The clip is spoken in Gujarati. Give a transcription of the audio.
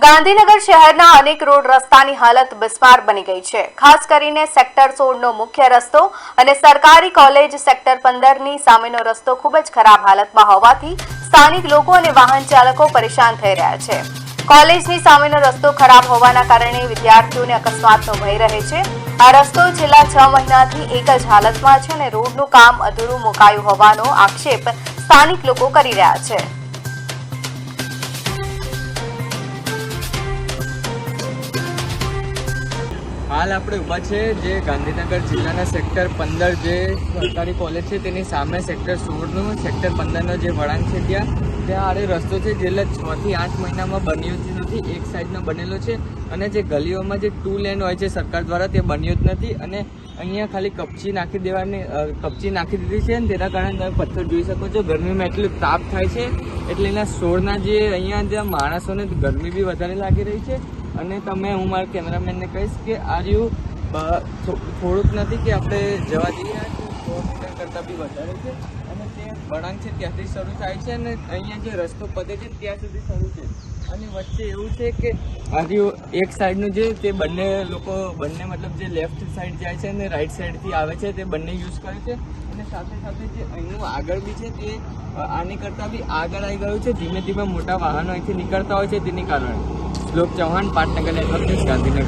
ગાંધીનગર શહેરના અનેક રોડ રસ્તાની હાલત બિસ્માર બની ગઈ છે। ખાસ કરીને સેક્ટર 16નો મુખ્ય રસ્તો અને સરકારી કોલેજ સેક્ટર 15ની સામેનો રસ્તો ખૂબ જ ખરાબ હાલતમાં હોવાથી સ્થાનિક લોકો અને વાહન ચાલકો પરેશાન થઈ રહ્યા છે। કોલેજની સામેનો રસ્તો ખરાબ હોવાના કારણે વિદ્યાર્થીઓને અકસ્માતનો ભય રહે છે। આ રસ્તો છેલ્લા 6 મહિનાથી એક જ હાલતમાં છે અને રોડનું કામ અધૂરું મુકાયું હોવાનો આક્ષેપ સ્થાનિક લોકો કરી રહ્યા છે। હાલ આપણે ઊભા છે જે ગાંધીનગર જિલ્લાના સેક્ટર 15 જે સરકારી કોલેજ છે તેની સામે સેક્ટર 16નું સેક્ટર 15નો જે વળાંક છે ત્યાં આડે રસ્તો છે જે 6 થી 8 મહિનામાં બન્યો જ નથી। એક સાઈડનો બનેલો છે અને જે ગલીઓમાં જે 2 લેન હોય છે સરકાર દ્વારા તે બન્યો જ નથી અને અહીંયા ખાલી કપચી નાખી દીધી છે અને તેના કારણે તમે પથ્થર જોઈ શકો છો। ગરમીમાં એટલું તાપ થાય છે એટલે એના સોળના જે અહીંયા જે માણસોને ગરમી બી વધારે લાગી રહી છે। અને હું મારા કેમેરામેનને કહીશ કે આ રહ્યું થોડુંક નથી કે આપણે જવા જઈએ 100 મીટર કરતાં બી વધારે છે અને તે વળાંક છે ત્યાંથી શરૂ થાય છે અને અહીંયા જે રસ્તો પતે છે ત્યાં સુધી શરૂ છે અને વચ્ચે એવું છે કે આ રહ્યું એક સાઈડનું જે તે બંને મતલબ જે લેફ્ટ સાઈડ જાય છે અને રાઈટ સાઈડથી આવે છે તે બંને યુઝ કરે છે અને સાથે સાથે જે અહીંનું આગળ બી છે તે આની કરતાં બી આગળ આવી ગયું છે। ધીમે ધીમે મોટા વાહનો અહીંથી નીકળતા હોય છે તેની કારણે। શ્લોક ચૌહાણ, પાટનગર નેટવર્ક ન્યૂઝ, ગાંધીનગર।